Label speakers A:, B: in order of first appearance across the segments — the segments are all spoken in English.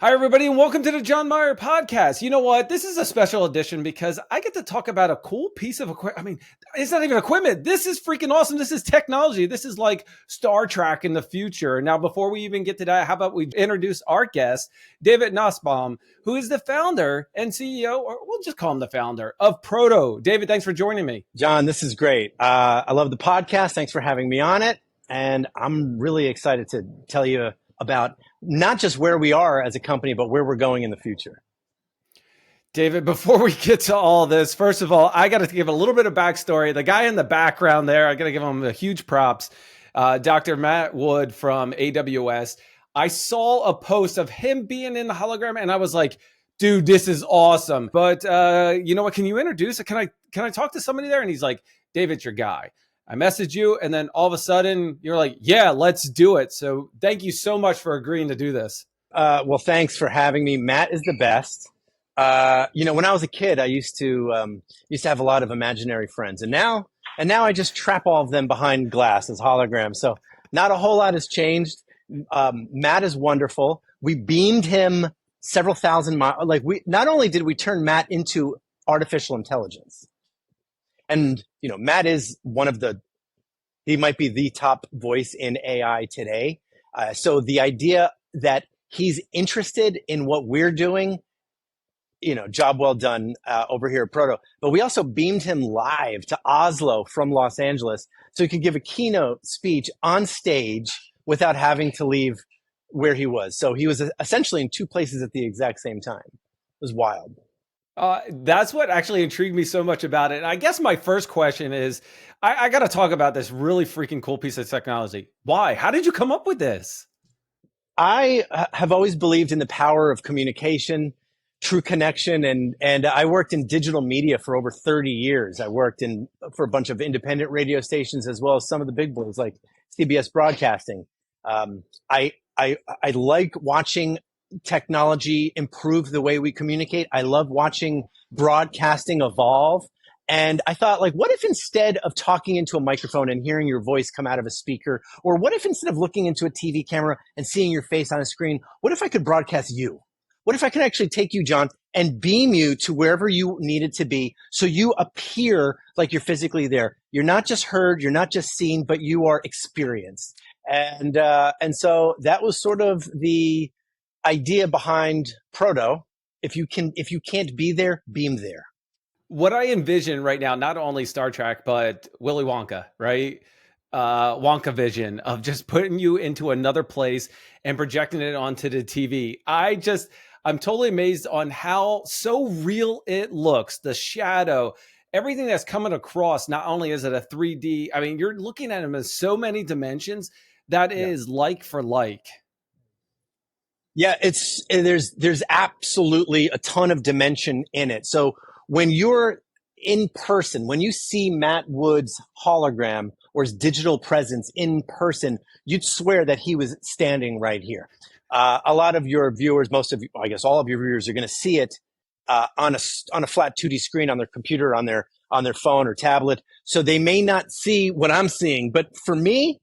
A: Hi, everybody, and welcome to the Jon Myer Podcast. You know what? This is a special edition because I get to talk about a cool piece of equipment. I mean, it's not even equipment. This is freaking awesome. This is technology. This is like Star Trek in the future. Now, before we even get to that, how about we introduce our guest, David Nussbaum, who is the founder and CEO, or we'll just call him the founder, of Proto. David, thanks for joining me.
B: Jon, this is great. I love the podcast. Thanks for having me on it. And I'm really excited to tell you about not just where we are as a company, but where we're going in the future.
A: David, before we get to all this, first of all, I got to give a little bit of backstory. The guy in the background there, I got to give him a huge props. Dr. Matt Wood from AWS. I saw a post of him being in the hologram, and I was like, dude, this is awesome. But you know what? Can you introduce it? Can I talk to somebody there? And he's like, David's your guy. I messaged you, and then all of a sudden you're like, yeah, let's do it. So thank you so much for agreeing to do this.
B: Well, thanks for having me. Matt is the best. When I was a kid, I used to have a lot of imaginary friends, and now I just trap all of them behind glass as holograms. So not a whole lot has changed. Matt is wonderful. We beamed him several thousand miles. Not only did we turn Matt into artificial intelligence, and Matt is he might be the top voice in AI today. So the idea that he's interested in what we're doing, job well done over here at Proto. But we also beamed him live to Oslo from Los Angeles so he could give a keynote speech on stage without having to leave where he was. So he was essentially in two places at the exact same time. It was wild.
A: That's what actually intrigued me so much about it. And I guess my first question is, I got to talk about this really freaking cool piece of technology. Why? How did you come up with this?
B: I have always believed in the power of communication, true connection, and I worked in digital media for over 30 years. I worked for a bunch of independent radio stations as well as some of the big boys like CBS Broadcasting. I like watching technology improve the way we communicate. I love watching broadcasting evolve. And I thought, what if instead of talking into a microphone and hearing your voice come out of a speaker, or what if instead of looking into a TV camera and seeing your face on a screen, what if I could broadcast you? What if I could actually take you, Jon, and beam you to wherever you needed to be so you appear like you're physically there? You're not just heard, you're not just seen, but you are experienced. And so that was sort of the idea behind Proto. If you can't be there, beam there.
A: What I envision right now, not only Star Trek, but Willy Wonka, right? Wonka vision of just putting you into another place and projecting it onto the TV. I'm totally amazed on how so real it looks. The shadow, everything that's coming across, not only is it a 3D, I mean, you're looking at them in so many dimensions that is like for like.
B: Yeah, there's absolutely a ton of dimension in it. So when you're in person, when you see Matt Wood's hologram or his digital presence in person, you'd swear that he was standing right here. A lot of your viewers, most of you, I guess all of your viewers, are going to see it on a flat 2D screen on their computer, on their phone or tablet. So they may not see what I'm seeing, but for me,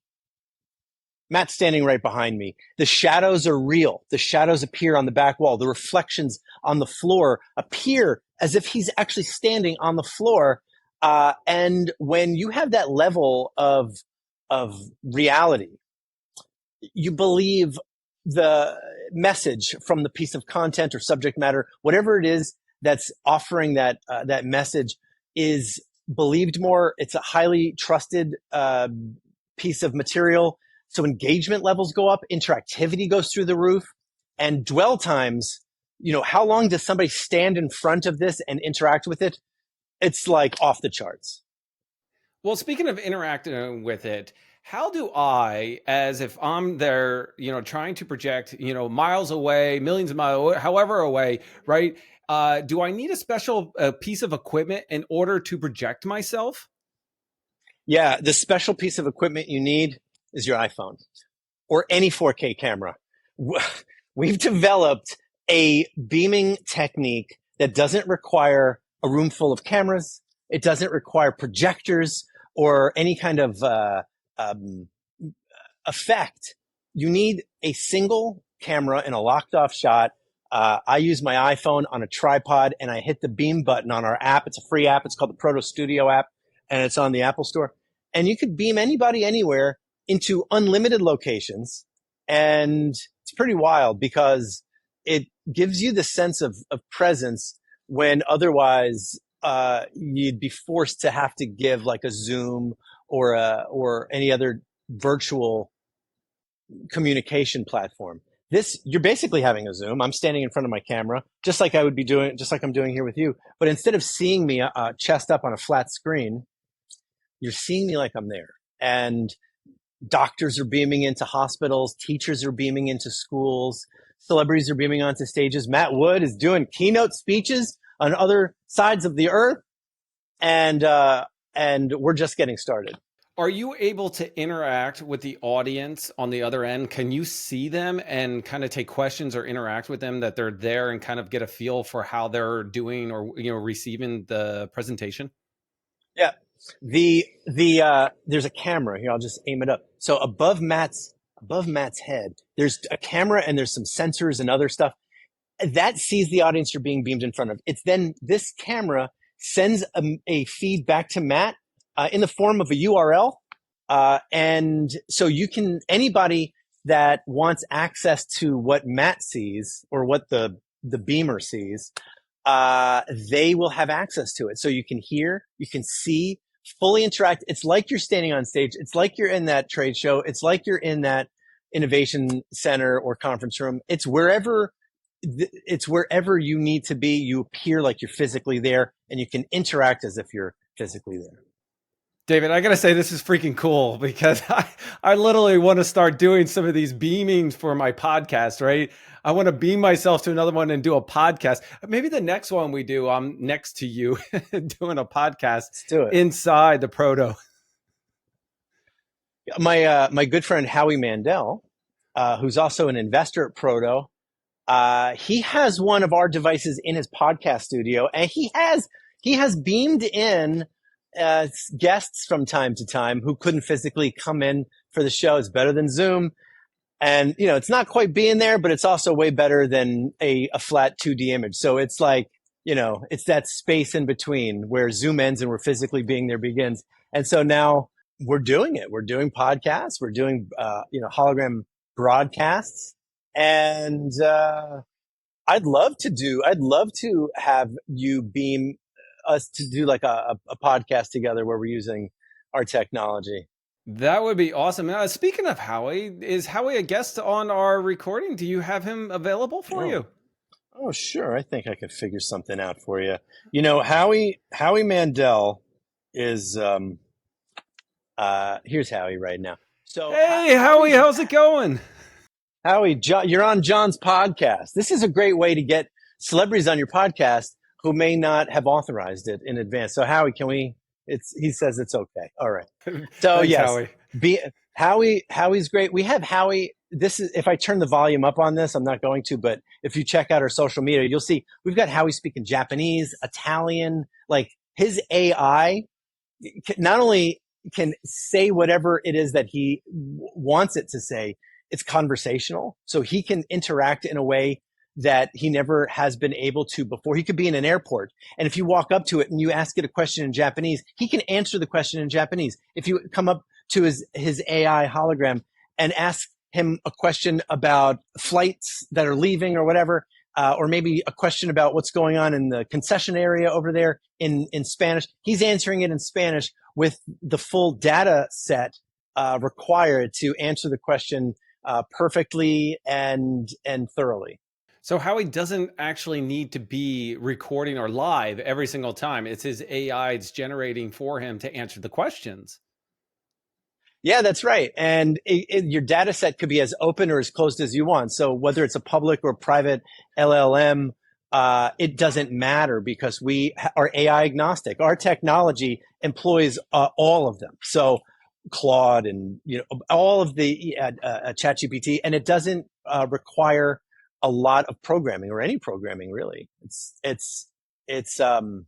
B: Matt's standing right behind me. The shadows are real. The shadows appear on the back wall. The reflections on the floor appear as if he's actually standing on the floor. And when you have that level of reality, you believe the message from the piece of content or subject matter, whatever it is that's offering that message, is believed more. It's a highly trusted piece of material. So engagement levels go up, interactivity goes through the roof, and dwell times, how long does somebody stand in front of this and interact with it? It's like off the charts.
A: Well, speaking of interacting with it, how do I, as if I'm there, trying to project, miles away, millions of miles, however away, right? Do I need a special piece of equipment in order to project myself?
B: Yeah, the special piece of equipment you need is your iPhone or any 4K camera. We've developed a beaming technique that doesn't require a room full of cameras. It doesn't require projectors or any kind of effect. You need a single camera in a locked off shot I use my iPhone on a tripod, and I hit the beam button on our app. It's a free app. It's called the Proto Studio app, and it's on the Apple Store. And you could beam anybody anywhere into unlimited locations. And it's pretty wild because it gives you the sense of presence when otherwise you'd be forced to have to give like a Zoom or any other virtual communication platform. This, you're basically having a Zoom. I'm standing in front of my camera, just like I would be doing, just like I'm doing here with you. But instead of seeing me chest up on a flat screen, you're seeing me like I'm there. And doctors are beaming into hospitals, teachers are beaming into schools, celebrities are beaming onto stages. Matt Wood is doing keynote speeches on other sides of the earth, and we're just getting started.
A: Are you able to interact with the audience on the other end? Can you see them and kind of take questions or interact with them, that they're there, and kind of get a feel for how they're doing or, you know, receiving the presentation?
B: Yeah. There's a camera here. I'll just aim it up. So above Matt's head, there's a camera and there's some sensors and other stuff that sees the audience you're being beamed in front of. It's then this camera sends a feed back to Matt in the form of a URL. And so anybody that wants access to what Matt sees or what the beamer sees, they will have access to it. So you can hear, you can see, fully interact. It's like you're standing on stage. It's like you're in that trade show. It's like you're in that innovation center or conference room. It's wherever you need to be. You appear like you're physically there, and you can interact as if you're physically there.
A: David, I got to say, this is freaking cool, because I literally want to start doing some of these beamings for my podcast, right? I want to beam myself to another one and do a podcast. Maybe the next one we do, I'm next to you doing a podcast.
B: Let's do it.
A: Inside the Proto.
B: My good friend, Howie Mandel, who's also an investor at Proto, he has one of our devices in his podcast studio, and he has beamed in guests from time to time who couldn't physically come in for the show. It's better than Zoom. And, you know, it's not quite being there, but it's also way better than a flat 2D image. So it's like, you know, it's that space in between where Zoom ends and where physically being there begins. And so now we're doing it. We're doing podcasts. We're doing, hologram broadcasts. And I'd love to have you beam us to do like a podcast together where we're using our technology.
A: That would be awesome. Now, speaking of Howie, is Howie a guest on our recording? Do you have him available for you?
B: Oh, sure. I think I could figure something out for you. You know, Howie Mandel is, here's Howie right now. So,
A: hey, Howie, how's it going?
B: Howie, you're on Jon's podcast. This is a great way to get celebrities on your podcast who may not have authorized it in advance. So Howie, he says it's okay. All right. So
A: Thanks,
B: yes, Howie's great. We have Howie. This is, if I turn the volume up on this, I'm not going to, but if you check out our social media, you'll see we've got Howie speaking Japanese, Italian. Like, his AI not only can say whatever it is that he wants it to say, it's conversational. So he can interact in a way that he never has been able to before. He could be in an airport, and if you walk up to it and you ask it a question in Japanese, he can answer the question in Japanese. If you come up to his AI hologram and ask him a question about flights that are leaving or whatever, or maybe a question about what's going on in the concession area over there in Spanish, he's answering it in Spanish with the full data set required to answer the question perfectly and thoroughly.
A: So Howie doesn't actually need to be recording or live every single time. It's his AI it's generating for him to answer the questions.
B: Yeah, that's right. And your data set could be as open or as closed as you want. So whether it's a public or private LLM, it doesn't matter, because we are AI agnostic. Our technology employs all of them. So Claude and all of the ChatGPT, and it doesn't require a lot of programming, or any programming really. It's the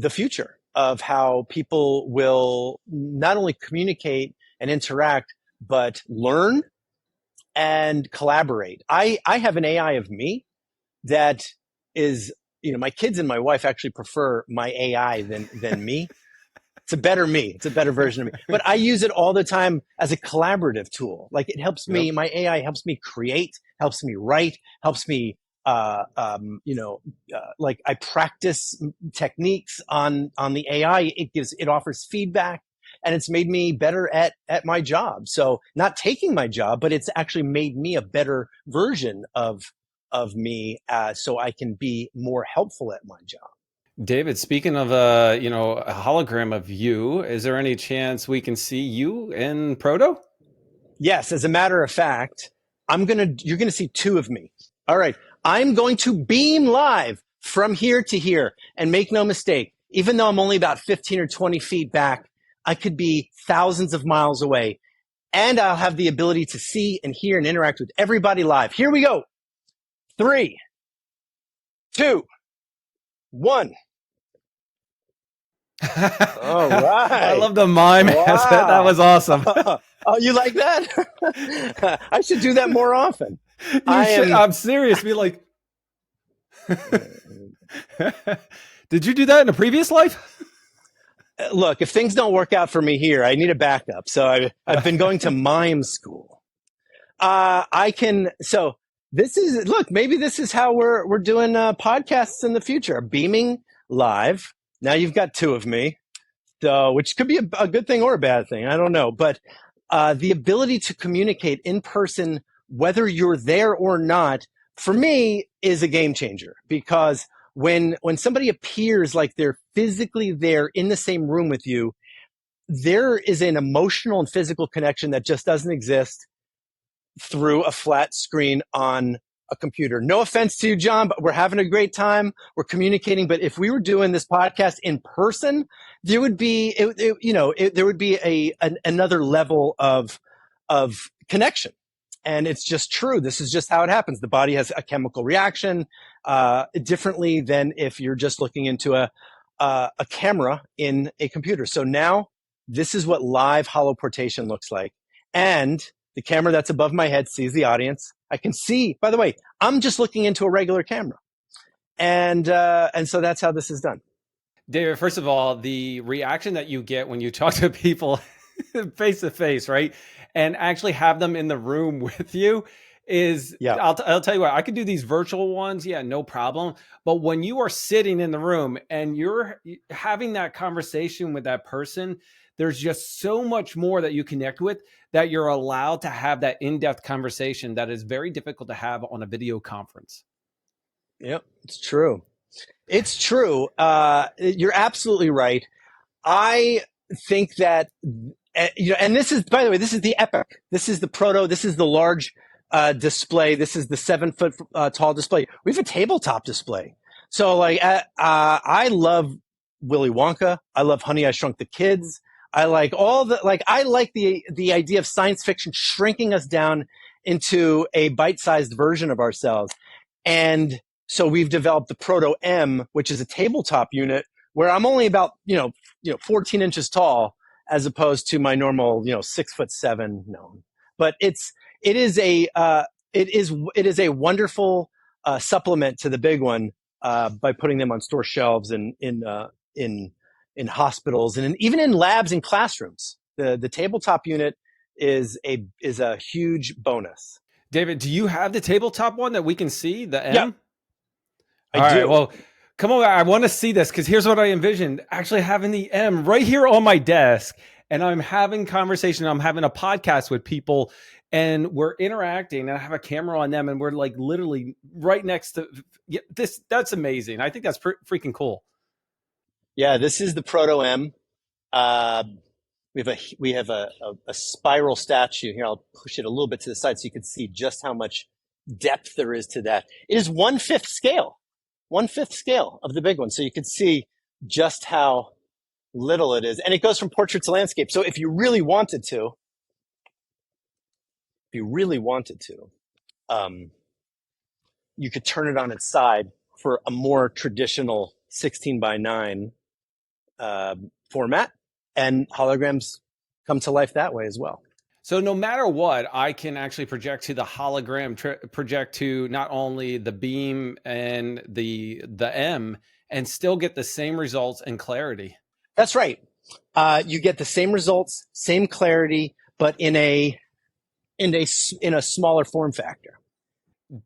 B: future of how people will not only communicate and interact, but learn and collaborate. I have an AI of me that is, my kids and my wife actually prefer my AI than me. It's a better me. It's a better version of me. But I use it all the time as a collaborative tool. Like it helps me,
A: Yep.
B: my AI helps me create, helps me write, helps me, like I practice techniques on the AI. It offers feedback, and it's made me better at my job. So not taking my job, but it's actually made me a better version of me, so I can be more helpful at my job.
A: David, speaking of a hologram of you, is there any chance we can see you in Proto?
B: Yes, as a matter of fact, you're gonna see two of me. All right. I'm going to beam live from here to here, and make no mistake, even though I'm only about 15 or 20 feet back, I could be thousands of miles away, and I'll have the ability to see and hear and interact with everybody live. Here we go. 3, 2, 1. All right.
A: I love the mime.
B: Wow.
A: That was awesome.
B: Oh, you like that? I should do that more often.
A: I'm serious. Be like, did you do that in a previous life?
B: Look, if things don't work out for me here, I need a backup. So I've been going to mime school. So maybe this is how we're doing podcasts in the future, beaming live. Now you've got two of me, so which could be a good thing or a bad thing. I don't know. But the ability to communicate in person, whether you're there or not, for me is a game changer, because when somebody appears like they're physically there in the same room with you, there is an emotional and physical connection that just doesn't exist through a flat screen on a computer. No offense to you, John, but we're having a great time. We're communicating. But if we were doing this podcast in person, there would be, there would be another level of connection. And it's just true. This is just how it happens. The body has a chemical reaction differently than if you're just looking into a camera in a computer. So now this is what live holoportation looks like. And the camera that's above my head sees the audience. I can see, by the way, I'm just looking into a regular camera. And so that's how this is done.
A: David, first of all, the reaction that you get when you talk to people face to face, right? And actually have them in the room with you is, I'll tell you what, I could do these virtual ones. Yeah, no problem. But when you are sitting in the room and you're having that conversation with that person, there's just so much more that you connect with, that you're allowed to have that in-depth conversation that is very difficult to have on a video conference.
B: Yep, it's true. It's true. You're absolutely right. I think that, and this is, by the way, this is the Epic. This is the Proto. This is the large display. This is the 7-foot tall display. We have a tabletop display. So like, I love Willy Wonka. I love Honey, I Shrunk the Kids. I like I like the idea of science fiction shrinking us down into a bite-sized version of ourselves. And so we've developed the Proto M, which is a tabletop unit where I'm only about, 14 inches tall, as opposed to my normal, 6'7". No, but it is a wonderful supplement to the big one by putting them on store shelves and in hospitals and even in labs and classrooms. The tabletop unit is a huge bonus.
A: David, do you have the tabletop one that we can see, the M?
B: Yeah, I do.
A: Right, well, come on. I want to see this, because here's what I envisioned: actually having the M right here on my desk, and I'm having conversation. I'm having a podcast with people, and we're interacting, and I have a camera on them, and we're like literally right next to this. That's amazing. I think that's freaking cool.
B: Yeah, this is the Proto M. We have a spiral statue here. I'll push it a little bit to the side so you can see just how much depth there is to that. It is 1/5 scale. 1/5 scale of the big one. So you can see just how little it is. And it goes from portrait to landscape. So if you really wanted to, you could turn it on its side for a more traditional 16:9 format, and holograms come to life that way as well.
A: So no matter what, I can actually project to the hologram, project to not only the beam and the M, and still get the same results and clarity.
B: That's right. You get the same results, same clarity, but in a smaller form factor.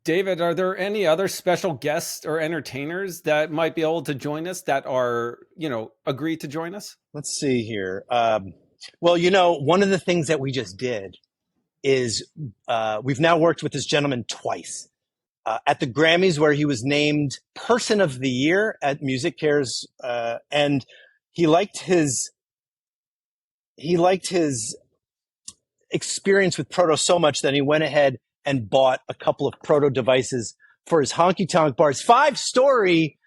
A: David, are there any other special guests or entertainers that might be able to join us that are, agree to join us?
B: Let's see here. Well, one of the things that we just did is we've now worked with this gentleman twice. At the Grammys, where he was named Person of the Year at Music Cares, and he liked his experience with Proto so much that he went ahead and bought a couple of Proto devices for his honky tonk bar. His 5-story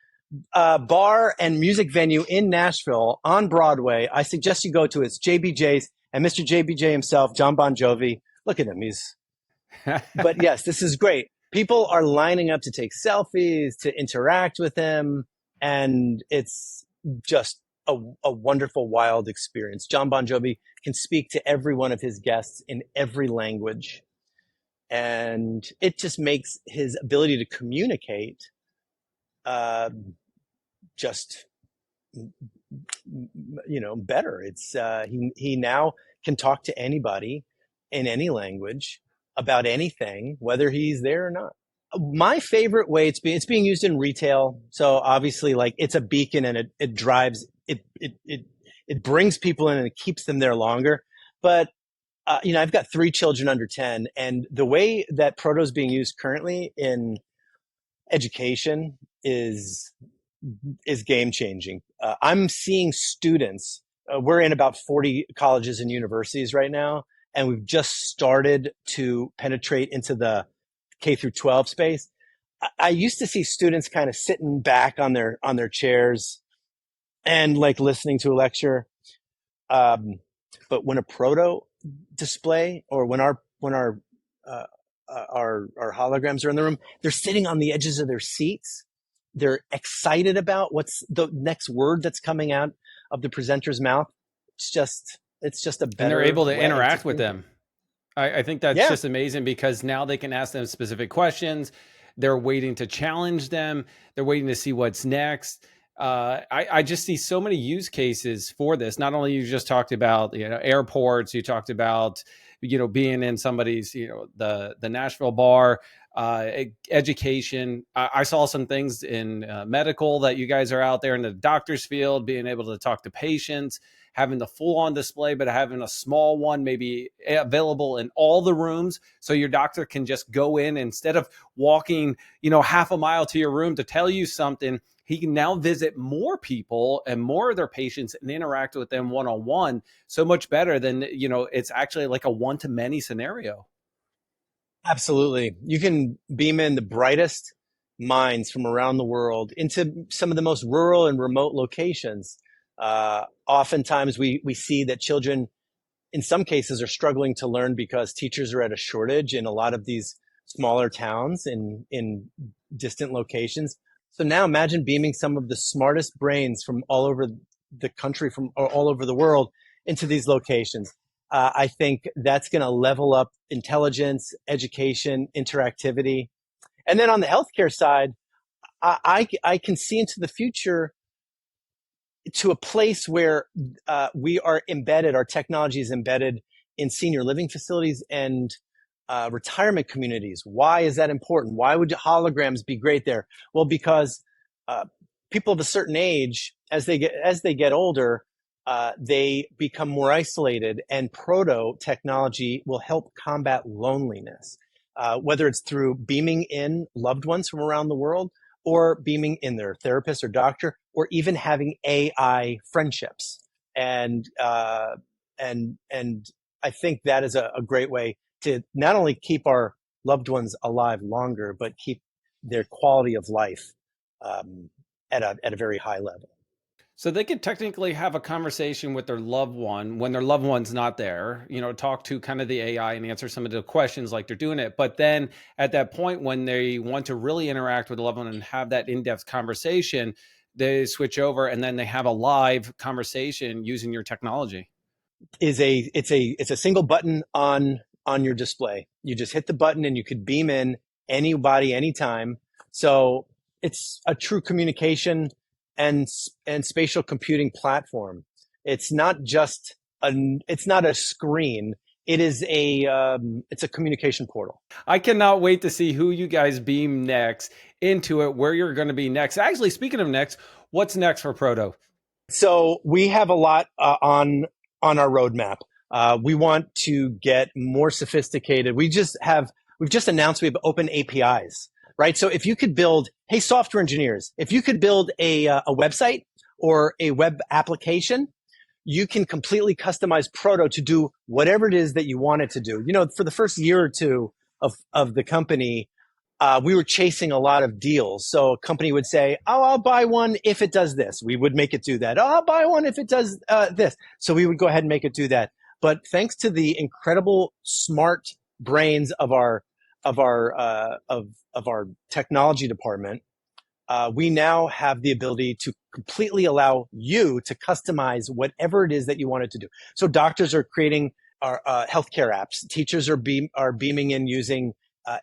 B: bar and music venue in Nashville on Broadway. I suggest you go to it. It's JBJ's, and Mr. JBJ himself, John Bon Jovi. Look at him. But yes, this is great. People are lining up to take selfies, to interact with him, and it's just a wonderful, wild experience. John Bon Jovi can speak to every one of his guests in every language, and it just makes his ability to communicate just better. It's he now can talk to anybody in any language about anything, whether he's there or not. My favorite way it's being used in retail. So obviously, like, it's a beacon, and it drives it brings people in, and it keeps them there longer. But I've got 3 children under 10, and the way that Proto is being used currently in education is game changing. I'm seeing students. We're in about 40 colleges and universities right now, and we've just started to penetrate into the K through 12 space. I used to see students kind of sitting back on their chairs and like listening to a lecture. But when a Proto display, or when our holograms are in the room, they're sitting on the edges of their seats. They're excited about what's the next word that's coming out of the presenter's mouth. It's just a better.
A: And they're able to interact with them. I think that's just amazing, because now they can ask them specific questions. They're waiting to challenge them. They're waiting to see what's next. I just see so many use cases for this. Not only you just talked about, airports, you talked about, being in somebody's, the Nashville bar, education. I saw some things in medical that you guys are out there in the doctor's field, being able to talk to patients, having the full on display, but having a small one maybe available in all the rooms. So your doctor can just go in, instead of walking, half a mile to your room to tell you something, he can now visit more people and more of their patients and interact with them one-on-one, so much better than, it's actually like a one-to-many scenario.
B: Absolutely. You can beam in the brightest minds from around the world into some of the most rural and remote locations. Oftentimes we see that children, in some cases, are struggling to learn because teachers are at a shortage in a lot of these smaller towns in distant locations. So now imagine beaming some of the smartest brains from all over the country, or all over the world, into these locations. I think that's going to level up intelligence, education, interactivity. And then on the healthcare side, I can see into the future to a place where we are embedded, our technology is embedded in senior living facilities and retirement communities. Why is that important? Why would holograms be great there? Well, because people of a certain age, as they get older, they become more isolated, and Proto technology will help combat loneliness, whether it's through beaming in loved ones from around the world, or beaming in their therapist or doctor, or even having AI friendships. And I think that is a great way to not only keep our loved ones alive longer, but keep their quality of life at a very high level.
A: So they could technically have a conversation with their loved one when their loved one's not there, talk to kind of the AI and answer some of the questions like they're doing it. But then at that point, when they want to really interact with the loved one and have that in-depth conversation, they switch over, and then they have a live conversation using your technology.
B: it's a single button on your display. You just hit the button and you could beam in anybody anytime. So it's a true communication and spatial computing platform. It's not just it's not a screen. It is it's a communication portal.
A: I cannot wait to see who you guys beam next into it, where you're going to be next. Actually, speaking of next, what's next for Proto?
B: So we have a lot on our roadmap. We want to get more sophisticated. We've just announced we have open APIs, right? So if you could build, hey, software engineers, if you could build a website or a web application, you can completely customize Proto to do whatever it is that you want it to do. You know, for the first year or two of the company, we were chasing a lot of deals. So a company would say, oh, I'll buy one if it does this. We would make it do that. Oh, I'll buy one if it does this. So we would go ahead and make it do that. But thanks to the incredible smart brains of our technology department, we now have the ability to completely allow you to customize whatever it is that you wanted to do. So doctors are creating our healthcare apps. Teachers are beaming in using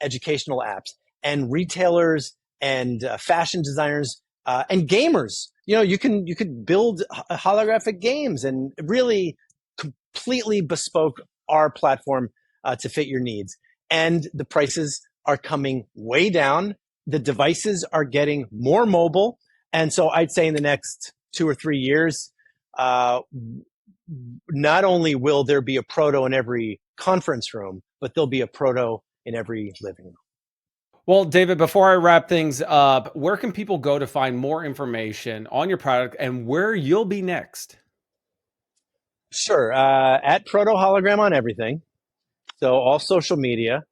B: educational apps, and retailers and fashion designers and gamers. You know, you could build holographic games and really completely bespoke our platform to fit your needs. And the prices are coming way down. The devices are getting more mobile. And so I'd say in the next 2 or 3 years, not only will there be a Proto in every conference room, but there'll be a Proto in every living room.
A: Well, David, before I wrap things up, where can people go to find more information on your product and where you'll be next?
B: Sure. At Proto Hologram on everything. So all social media,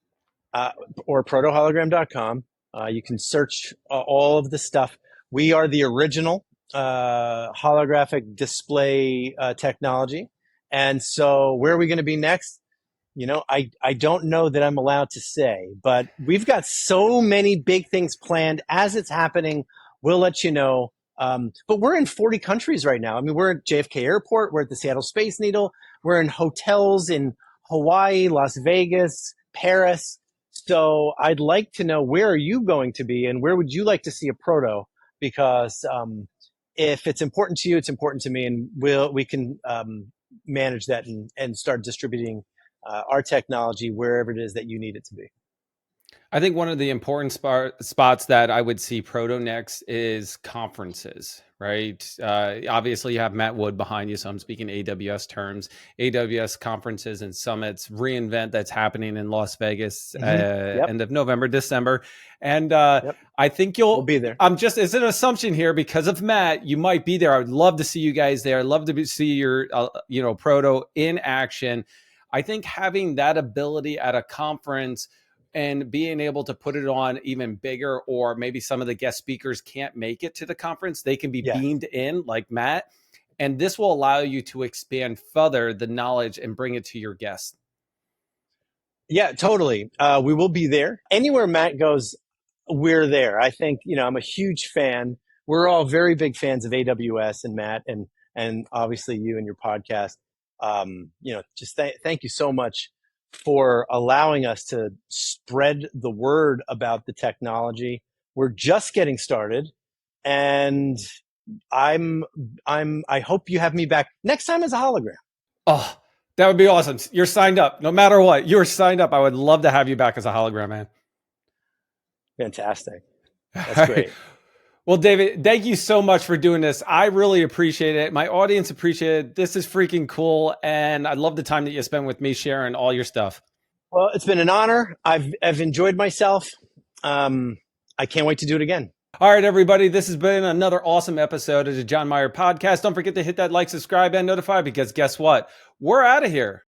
B: or protohologram.com. You can search all of the stuff. We are the original holographic display technology. And so where are we going to be next? You know, I don't know that I'm allowed to say, but we've got so many big things planned. As it's happening, we'll let you know. But we're in 40 countries right now. I mean, we're at JFK Airport. We're at the Seattle Space Needle. We're in hotels in Hawaii, Las Vegas, Paris. So I'd like to know, where are you going to be and where would you like to see a Proto? Because if it's important to you, it's important to me, and we can manage that and start distributing our technology wherever it is that you need it to be.
A: I think one of the important spots that I would see Proto next is conferences, right? Obviously, you have Matt Wood behind you, so I'm speaking AWS terms. AWS conferences and summits, reInvent that's happening in Las Vegas end of November, December. And I think we'll
B: be there.
A: It's an assumption here because of Matt, you might be there. I would love to see you guys there. I'd love to see your Proto in action. I think having that ability at a conference and being able to put it on even bigger, or maybe some of the guest speakers can't make it to the conference, they can be beamed in like Matt. And this will allow you to expand further the knowledge and bring it to your guests.
B: Yeah, totally. We will be there. Anywhere Matt goes, we're there. I think, I'm a huge fan. We're all very big fans of AWS and Matt and obviously you and your podcast. Just thank you so much for allowing us to spread the word about the technology. We're just getting started, and I hope you have me back next time as a hologram.
A: Oh, that would be awesome. You're signed up. No matter what, you're signed up. I would love to have you back as a hologram, man.
B: Fantastic. That's great.
A: Well, David, thank you so much for doing this. I really appreciate it. My audience appreciate it. This is freaking cool. And I love the time that you spend with me sharing all your stuff.
B: Well, it's been an honor. I've enjoyed myself. I can't wait to do it again.
A: All right, everybody. This has been another awesome episode of the Jon Myer Podcast. Don't forget to hit that like, subscribe, and notify, because guess what? We're out of here.